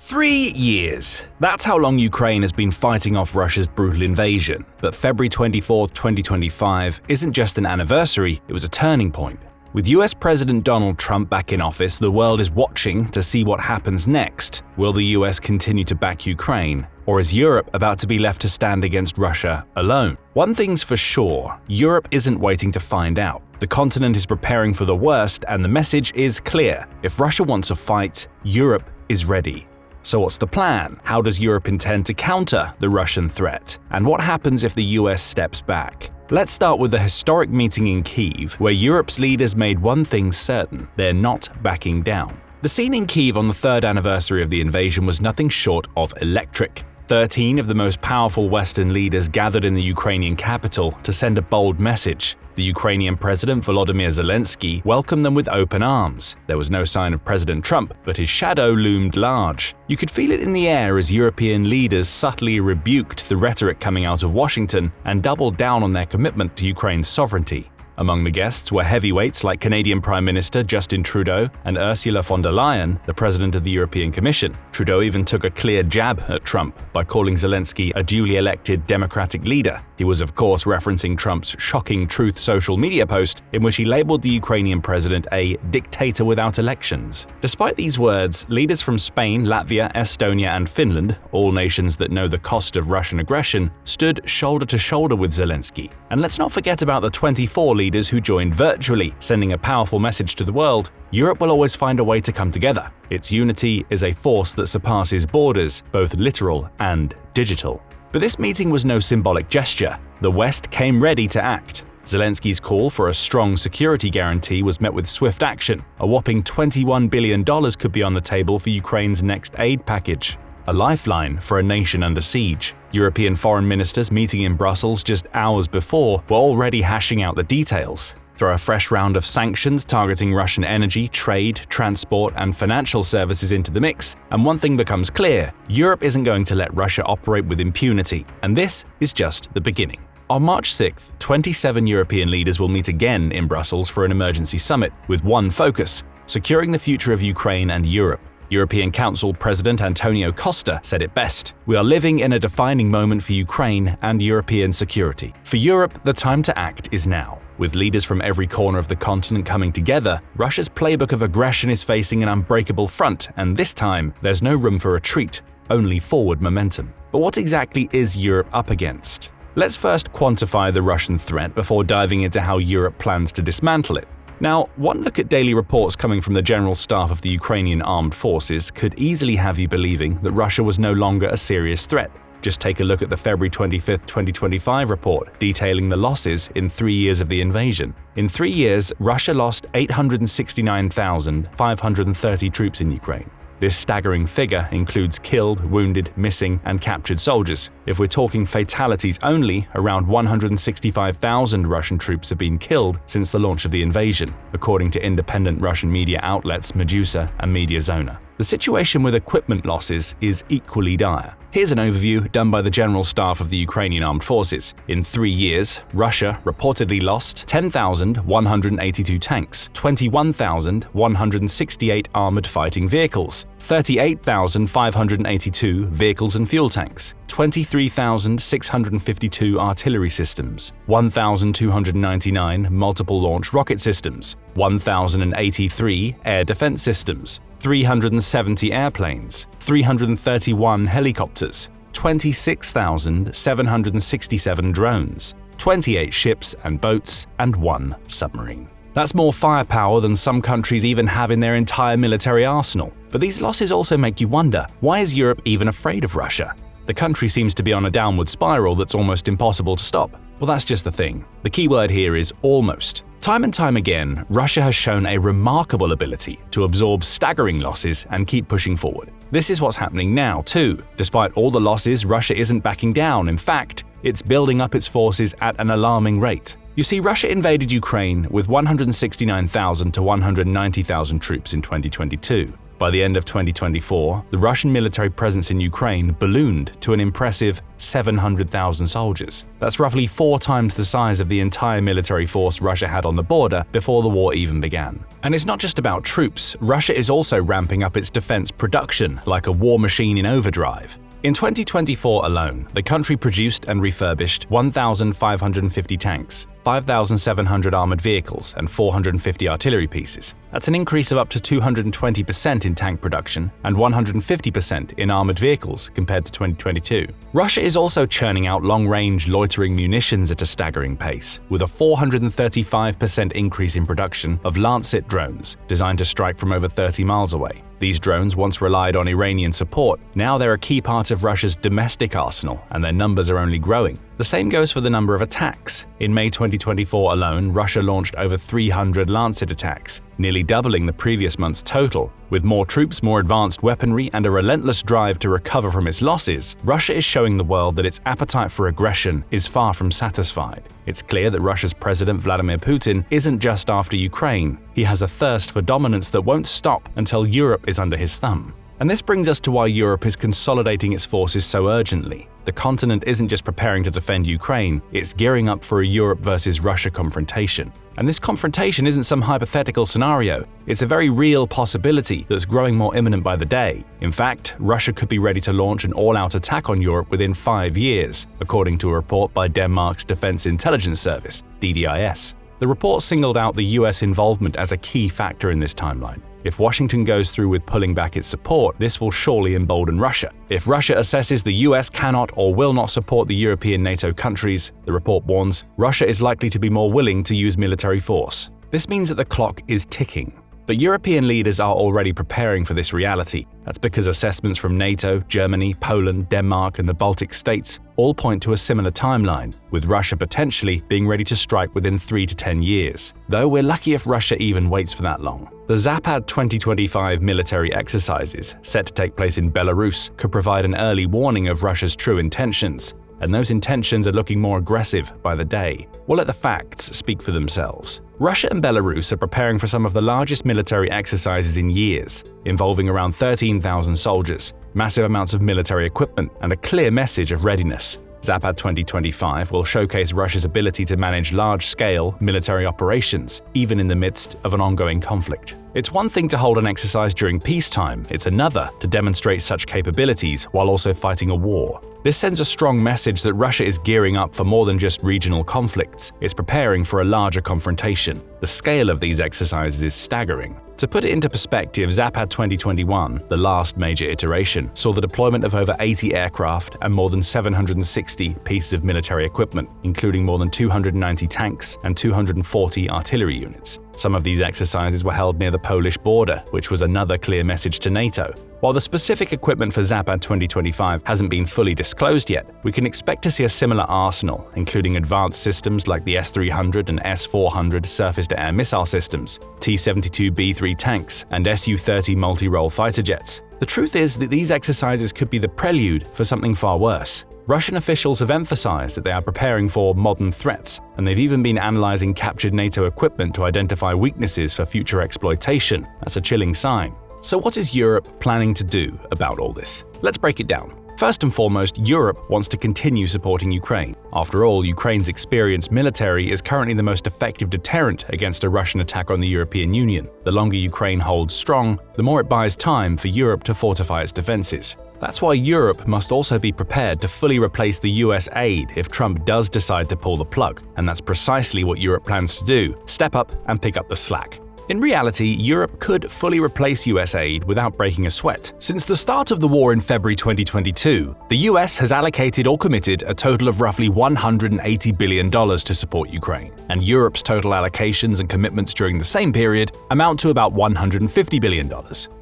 3 years. That's how long Ukraine has been fighting off Russia's brutal invasion. But February 24, 2025 isn't just an anniversary, it was a turning point. With US President Donald Trump back in office, the world is watching to see what happens next. Will the US continue to back Ukraine? Or is Europe about to be left to stand against Russia alone? One thing's for sure, Europe isn't waiting to find out. The continent is preparing for the worst, and the message is clear. If Russia wants a fight, Europe is ready. So what's the plan? How does Europe intend to counter the Russian threat? And what happens if the US steps back? Let's start with the historic meeting in Kyiv, where Europe's leaders made one thing certain: they're not backing down. The scene in Kyiv on the third anniversary of the invasion was nothing short of electric. 13 of the most powerful Western leaders gathered in the Ukrainian capital to send a bold message. The Ukrainian President Volodymyr Zelensky welcomed them with open arms. There was no sign of President Trump, but his shadow loomed large. You could feel it in the air as European leaders subtly rebuked the rhetoric coming out of Washington and doubled down on their commitment to Ukraine's sovereignty. Among the guests were heavyweights like Canadian Prime Minister Justin Trudeau and Ursula von der Leyen, the President of the European Commission. Trudeau even took a clear jab at Trump by calling Zelensky a duly elected Democratic leader. He was of course referencing Trump's shocking Truth social media post in which he labeled the Ukrainian president a dictator without elections. Despite these words, leaders from Spain, Latvia, Estonia and Finland, all nations that know the cost of Russian aggression, stood shoulder to shoulder with Zelensky. And let's not forget about the 24 leaders who joined virtually, sending a powerful message to the world: Europe will always find a way to come together. Its unity is a force that surpasses borders, both literal and digital. But this meeting was no symbolic gesture. The West came ready to act. Zelensky's call for a strong security guarantee was met with swift action. A whopping $21 billion could be on the table for Ukraine's next aid package. A lifeline for a nation under siege. European foreign ministers meeting in Brussels just hours before were already hashing out the details. Throw a fresh round of sanctions targeting Russian energy, trade, transport, and financial services into the mix, and one thing becomes clear: Europe isn't going to let Russia operate with impunity, and this is just the beginning. On March 6th, 27 European leaders will meet again in Brussels for an emergency summit with one focus: securing the future of Ukraine and Europe. European Council President Antonio Costa said it best: "We are living in a defining moment for Ukraine and European security. For Europe, the time to act is now." With leaders from every corner of the continent coming together, Russia's playbook of aggression is facing an unbreakable front, and this time, there's no room for retreat, only forward momentum. But what exactly is Europe up against? Let's first quantify the Russian threat before diving into how Europe plans to dismantle it. Now, one look at daily reports coming from the General Staff of the Ukrainian Armed Forces could easily have you believing that Russia was no longer a serious threat. Just take a look at the February 25, 2025 report detailing the losses in 3 years of the invasion. In 3 years, Russia lost 869,530 troops in Ukraine. This staggering figure includes killed, wounded, missing, and captured soldiers. If we're talking fatalities only, around 165,000 Russian troops have been killed since the launch of the invasion, according to independent Russian media outlets Medusa and Mediazona. The situation with equipment losses is equally dire. Here's an overview done by the General Staff of the Ukrainian Armed Forces. In 3 years, Russia reportedly lost 10,182 tanks, 21,168 armored fighting vehicles, 38,582 vehicles and fuel tanks, 23,652 artillery systems, 1,299 multiple launch rocket systems, 1,083 air defense systems, 370 airplanes, 331 helicopters, 26,767 drones, 28 ships and boats, and 1 submarine. That's more firepower than some countries even have in their entire military arsenal. But these losses also make you wonder, why is Europe even afraid of Russia? The country seems to be on a downward spiral that's almost impossible to stop. Well, that's just the thing. The key word here is almost. Time and time again, Russia has shown a remarkable ability to absorb staggering losses and keep pushing forward. This is what's happening now, too. Despite all the losses, Russia isn't backing down. In fact, it's building up its forces at an alarming rate. You see, Russia invaded Ukraine with 169,000 to 190,000 troops in 2022. By the end of 2024, the Russian military presence in Ukraine ballooned to an impressive 700,000 soldiers. That's roughly 4 times the size of the entire military force Russia had on the border before the war even began. And it's not just about troops. Russia is also ramping up its defense production like a war machine in overdrive. In 2024 alone, the country produced and refurbished 1,550 tanks, 5,700 armored vehicles, and 450 artillery pieces. That's an increase of up to 220% in tank production and 150% in armored vehicles compared to 2022. Russia is also churning out long-range loitering munitions at a staggering pace, with a 435% increase in production of Lancet drones, designed to strike from over 30 miles away. These drones once relied on Iranian support. Now they're a key part of Russia's domestic arsenal, and their numbers are only growing. The same goes for the number of attacks. In May 2024 alone, Russia launched over 300 Lancet attacks, nearly doubling the previous month's total. With more troops, more advanced weaponry, and a relentless drive to recover from its losses, Russia is showing the world that its appetite for aggression is far from satisfied. It's clear that Russia's President Vladimir Putin isn't just after Ukraine. He has a thirst for dominance that won't stop until Europe is under his thumb. And this brings us to why Europe is consolidating its forces so urgently. The continent isn't just preparing to defend Ukraine, it's gearing up for a Europe versus Russia confrontation. And this confrontation isn't some hypothetical scenario, it's a very real possibility that's growing more imminent by the day. In fact, Russia could be ready to launch an all-out attack on Europe within 5 years, according to a report by Denmark's Defense Intelligence Service, DDIS. The report singled out the US involvement as a key factor in this timeline. If Washington goes through with pulling back its support, this will surely embolden Russia. If Russia assesses the US cannot or will not support the European NATO countries, the report warns, Russia is likely to be more willing to use military force. This means that the clock is ticking. But European leaders are already preparing for this reality. That's because assessments from NATO, Germany, Poland, Denmark, and the Baltic states all point to a similar timeline, with Russia potentially being ready to strike within 3 to 10 years. Though we're lucky if Russia even waits for that long. The Zapad 2025 military exercises, set to take place in Belarus, could provide an early warning of Russia's true intentions. And those intentions are looking more aggressive by the day. We'll let the facts speak for themselves. Russia and Belarus are preparing for some of the largest military exercises in years, involving around 13,000 soldiers, massive amounts of military equipment, and a clear message of readiness. Zapad 2025 will showcase Russia's ability to manage large-scale military operations, even in the midst of an ongoing conflict. It's one thing to hold an exercise during peacetime, it's another to demonstrate such capabilities while also fighting a war. This sends a strong message that Russia is gearing up for more than just regional conflicts, it's preparing for a larger confrontation. The scale of these exercises is staggering. To put it into perspective, Zapad 2021, the last major iteration, saw the deployment of over 80 aircraft and more than 760 pieces of military equipment, including more than 290 tanks and 240 artillery units. Some of these exercises were held near the Polish border, which was another clear message to NATO. While the specific equipment for Zapad 2025 hasn't been fully disclosed yet, we can expect to see a similar arsenal, including advanced systems like the S-300 and S-400 surface-to-air missile systems, T-72B3 tanks, and Su-30 multi-role fighter jets. The truth is that these exercises could be the prelude for something far worse. Russian officials have emphasized that they are preparing for modern threats, and they've even been analyzing captured NATO equipment to identify weaknesses for future exploitation. That's a chilling sign. So what is Europe planning to do about all this? Let's break it down. First and foremost, Europe wants to continue supporting Ukraine. After all, Ukraine's experienced military is currently the most effective deterrent against a Russian attack on the European Union. The longer Ukraine holds strong, the more it buys time for Europe to fortify its defenses. That's why Europe must also be prepared to fully replace the US aid if Trump does decide to pull the plug. And that's precisely what Europe plans to do: step up and pick up the slack. In reality, Europe could fully replace US aid without breaking a sweat. Since the start of the war in February 2022, the US has allocated or committed a total of roughly $180 billion to support Ukraine, and Europe's total allocations and commitments during the same period amount to about $150 billion.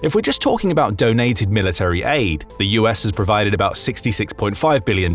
If we're just talking about donated military aid, the US has provided about $66.5 billion,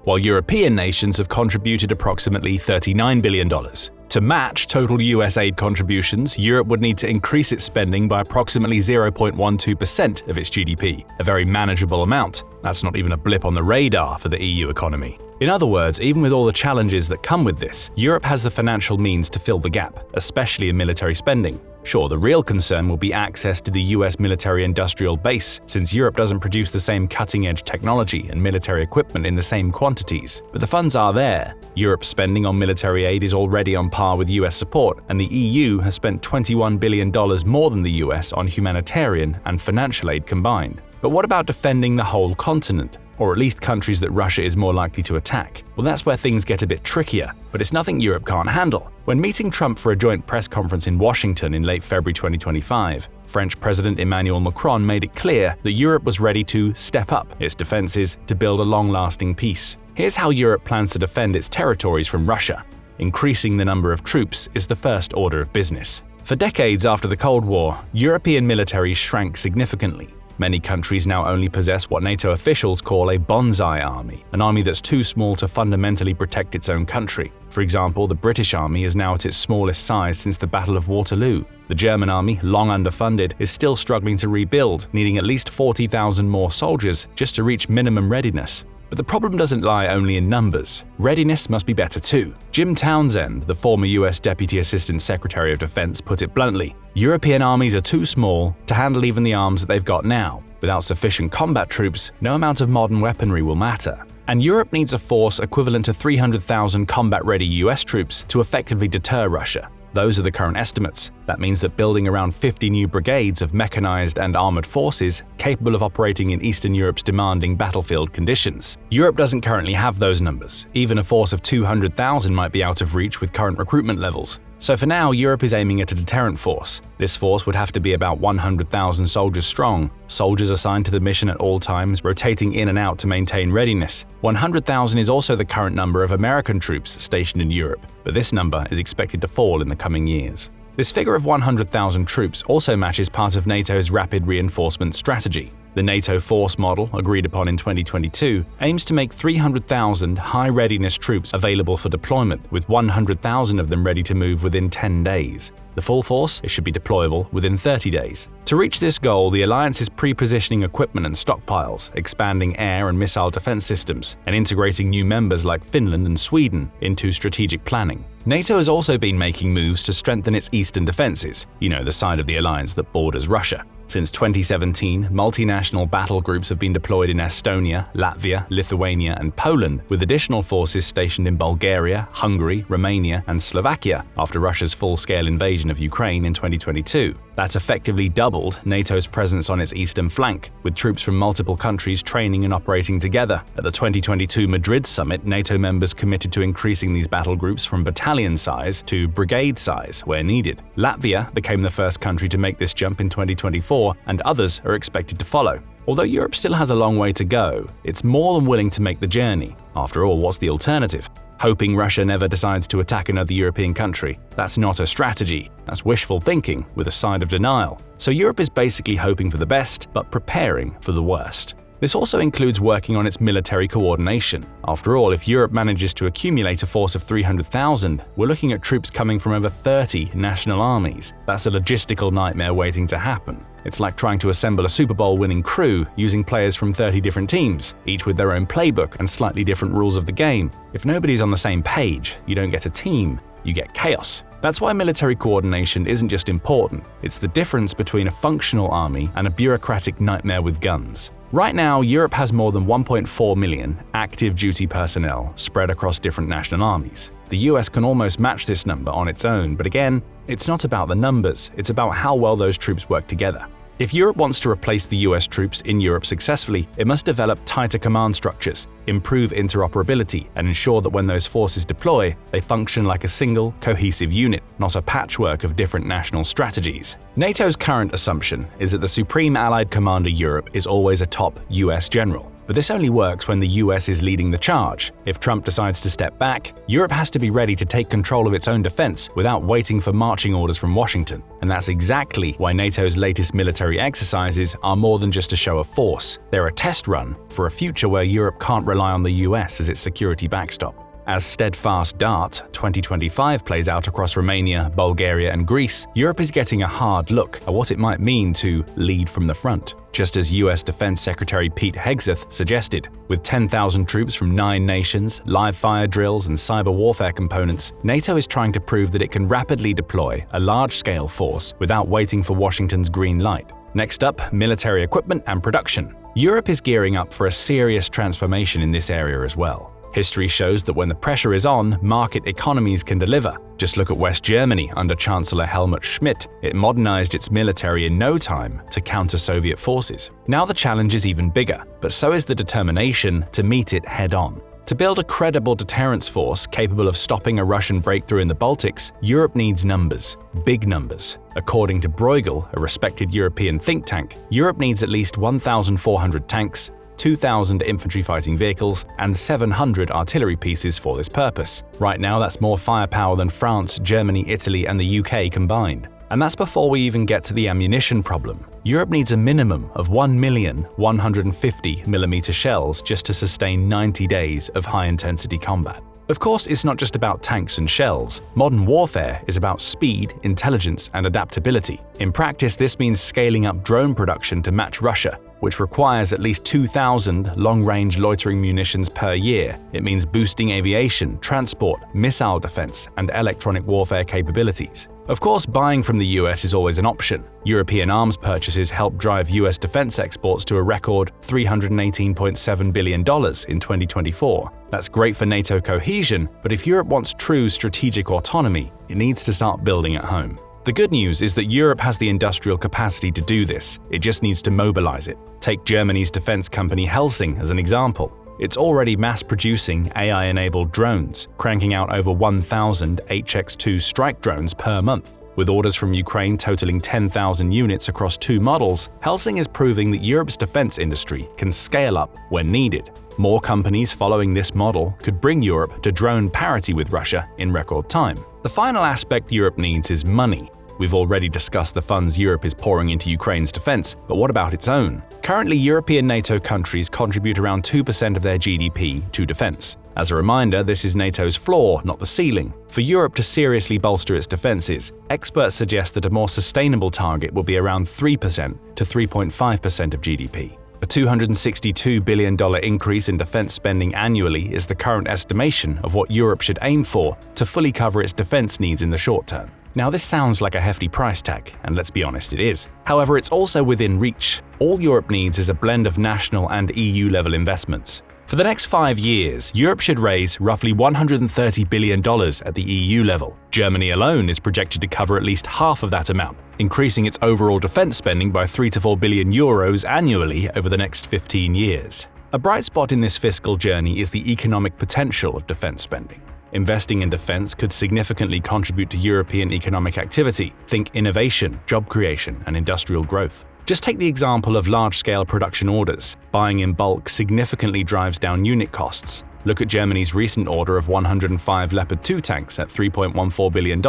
while European nations have contributed approximately $39 billion. To match total US aid contributions, Europe would need to increase its spending by approximately 0.12% of its GDP, a very manageable amount. That's not even a blip on the radar for the EU economy. In other words, even with all the challenges that come with this, Europe has the financial means to fill the gap, especially in military spending. Sure, the real concern will be access to the US military-industrial base, since Europe doesn't produce the same cutting-edge technology and military equipment in the same quantities. But the funds are there. Europe's spending on military aid is already on par with US support, and the EU has spent $21 billion more than the US on humanitarian and financial aid combined. But what about defending the whole continent? Or at least countries that Russia is more likely to attack? Well, that's where things get a bit trickier, but it's nothing Europe can't handle. When meeting Trump for a joint press conference in Washington in late February 2025, French President Emmanuel Macron made it clear that Europe was ready to step up its defenses to build a long-lasting peace. Here's how Europe plans to defend its territories from Russia. Increasing the number of troops is the first order of business. For decades after the Cold War, European militaries shrank significantly. Many countries now only possess what NATO officials call a bonsai army, an army that's too small to fundamentally protect its own country. For example, the British Army is now at its smallest size since the Battle of Waterloo. The German Army, long underfunded, is still struggling to rebuild, needing at least 40,000 more soldiers just to reach minimum readiness. But the problem doesn't lie only in numbers. Readiness must be better too. Jim Townsend, the former US Deputy Assistant Secretary of Defense, put it bluntly: European armies are too small to handle even the arms that they've got now. Without sufficient combat troops, no amount of modern weaponry will matter. And Europe needs a force equivalent to 300,000 combat-ready US troops to effectively deter Russia. Those are the current estimates. That means that building around 50 new brigades of mechanized and armored forces capable of operating in Eastern Europe's demanding battlefield conditions. Europe doesn't currently have those numbers. Even a force of 200,000 might be out of reach with current recruitment levels. So for now, Europe is aiming at a deterrent force. This force would have to be about 100,000 soldiers strong, soldiers assigned to the mission at all times, rotating in and out to maintain readiness. 100,000 is also the current number of American troops stationed in Europe, but this number is expected to fall in the coming years. This figure of 100,000 troops also matches part of NATO's rapid reinforcement strategy. The NATO force model, agreed upon in 2022, aims to make 300,000 high-readiness troops available for deployment, with 100,000 of them ready to move within 10 days. The full force should be deployable within 30 days. To reach this goal, the alliance is pre-positioning equipment and stockpiles, expanding air and missile defense systems, and integrating new members like Finland and Sweden into strategic planning. NATO has also been making moves to strengthen its eastern defenses, the side of the alliance that borders Russia. Since 2017, multinational battle groups have been deployed in Estonia, Latvia, Lithuania, and Poland, with additional forces stationed in Bulgaria, Hungary, Romania, and Slovakia after Russia's full-scale invasion of Ukraine in 2022. That's effectively doubled NATO's presence on its eastern flank, with troops from multiple countries training and operating together. At the 2022 Madrid summit, NATO members committed to increasing these battle groups from battalion size to brigade size where needed. Latvia became the first country to make this jump in 2024, and others are expected to follow. Although Europe still has a long way to go, it's more than willing to make the journey. After all, what's the alternative? Hoping Russia never decides to attack another European country? That's not a strategy. That's wishful thinking with a side of denial. So Europe is basically hoping for the best, but preparing for the worst. This also includes working on its military coordination. After all, if Europe manages to accumulate a force of 300,000, we're looking at troops coming from over 30 national armies. That's a logistical nightmare waiting to happen. It's like trying to assemble a Super Bowl winning crew using players from 30 different teams, each with their own playbook and slightly different rules of the game. If nobody's on the same page, you don't get a team, you get chaos. That's why military coordination isn't just important, it's the difference between a functional army and a bureaucratic nightmare with guns. Right now, Europe has more than 1.4 million active duty personnel spread across different national armies. The US can almost match this number on its own, but again, it's not about the numbers, it's about how well those troops work together. If Europe wants to replace the US troops in Europe successfully, it must develop tighter command structures, improve interoperability, and ensure that when those forces deploy, they function like a single, cohesive unit, not a patchwork of different national strategies. NATO's current assumption is that the Supreme Allied Commander Europe is always a top US general. But this only works when the US is leading the charge. If Trump decides to step back, Europe has to be ready to take control of its own defense without waiting for marching orders from Washington. And that's exactly why NATO's latest military exercises are more than just a show of force. They're a test run for a future where Europe can't rely on the US as its security backstop. As steadfast dart 2025 plays out across Romania, Bulgaria, and Greece, Europe is getting a hard look at what it might mean to lead from the front, just as US Defense Secretary Pete Hegseth suggested. With 10,000 troops from 9 nations, live fire drills, and cyber warfare components, NATO is trying to prove that it can rapidly deploy a large-scale force without waiting for Washington's green light. Next up, military equipment and production. Europe is gearing up for a serious transformation in this area as well. History shows that when the pressure is on, market economies can deliver. Just look at West Germany under Chancellor Helmut Schmidt. It modernized its military in no time to counter Soviet forces. Now the challenge is even bigger, but so is the determination to meet it head-on. To build a credible deterrence force capable of stopping a Russian breakthrough in the Baltics, Europe needs numbers, big numbers. According to Bruegel, a respected European think tank, Europe needs at least 1,400 tanks, 2,000 infantry fighting vehicles, and 700 artillery pieces for this purpose. Right now, that's more firepower than France, Germany, Italy, and the UK combined. And that's before we even get to the ammunition problem. Europe needs a minimum of 1,150mm shells just to sustain 90 days of high-intensity combat. Of course, it's not just about tanks and shells. Modern warfare is about speed, intelligence, and adaptability. In practice, this means scaling up drone production to match Russia, which requires at least 2,000 long-range loitering munitions per year. It means boosting aviation, transport, missile defense, and electronic warfare capabilities. Of course, buying from the US is always an option. European arms purchases helped drive US defense exports to a record $318.7 billion in 2024. That's great for NATO cohesion, but if Europe wants true strategic autonomy, it needs to start building at home. The good news is that Europe has the industrial capacity to do this. It just needs to mobilize it. Take Germany's defense company Helsing as an example. It's already mass-producing AI-enabled drones, cranking out over 1,000 HX-2 strike drones per month. With orders from Ukraine totaling 10,000 units across 2 models, Helsing is proving that Europe's defense industry can scale up when needed. More companies following this model could bring Europe to drone parity with Russia in record time. The final aspect Europe needs is money. We've already discussed the funds Europe is pouring into Ukraine's defense, but what about its own? Currently, European NATO countries contribute around 2% of their GDP to defense. As a reminder, this is NATO's floor, not the ceiling. For Europe to seriously bolster its defenses, experts suggest that a more sustainable target will be around 3% to 3.5% of GDP. A $262 billion increase in defense spending annually is the current estimation of what Europe should aim for to fully cover its defense needs in the short term. Now, this sounds like a hefty price tag, and let's be honest, it is. However, it's also within reach. All Europe needs is a blend of national and EU-level investments. For the next 5 years, Europe should raise roughly $130 billion at the EU level. Germany alone is projected to cover at least half of that amount, increasing its overall defense spending by 3 to 4 billion euros annually over the next 15 years. A bright spot in this fiscal journey is the economic potential of defense spending. Investing in defense could significantly contribute to European economic activity. Think innovation, job creation, and industrial growth. Just take the example of large-scale production orders. Buying in bulk significantly drives down unit costs. Look at Germany's recent order of 105 Leopard 2 tanks at $3.14 billion.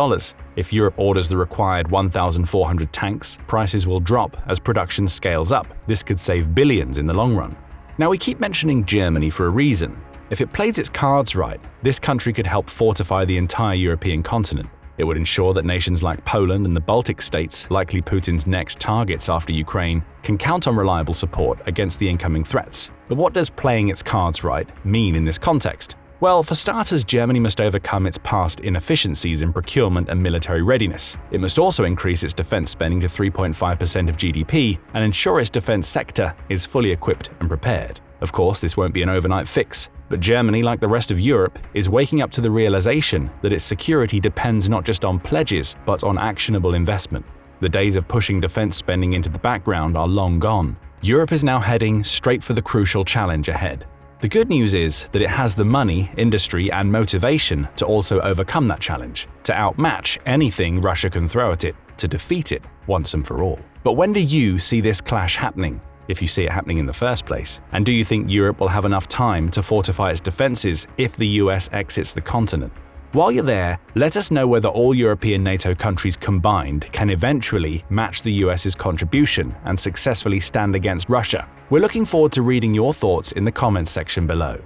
If Europe orders the required 1,400 tanks, prices will drop as production scales up. This could save billions in the long run. Now, we keep mentioning Germany for a reason. If it plays its cards right, this country could help fortify the entire European continent. It would ensure that nations like Poland and the Baltic states, likely Putin's next targets after Ukraine, can count on reliable support against the incoming threats. But what does playing its cards right mean in this context? Well, for starters, Germany must overcome its past inefficiencies in procurement and military readiness. It must also increase its defense spending to 3.5% of GDP and ensure its defense sector is fully equipped and prepared. Of course, this won't be an overnight fix, but Germany, like the rest of Europe, is waking up to the realization that its security depends not just on pledges, but on actionable investment. The days of pushing defense spending into the background are long gone. Europe is now heading straight for the crucial challenge ahead. The good news is that it has the money, industry, and motivation to also overcome that challenge, to outmatch anything Russia can throw at it, to defeat it once and for all. But when do you see this clash happening? If you see it happening in the first place? And do you think Europe will have enough time to fortify its defenses if the US exits the continent? While you're there, let us know whether all European NATO countries combined can eventually match the US's contribution and successfully stand against Russia. We're looking forward to reading your thoughts in the comments section below.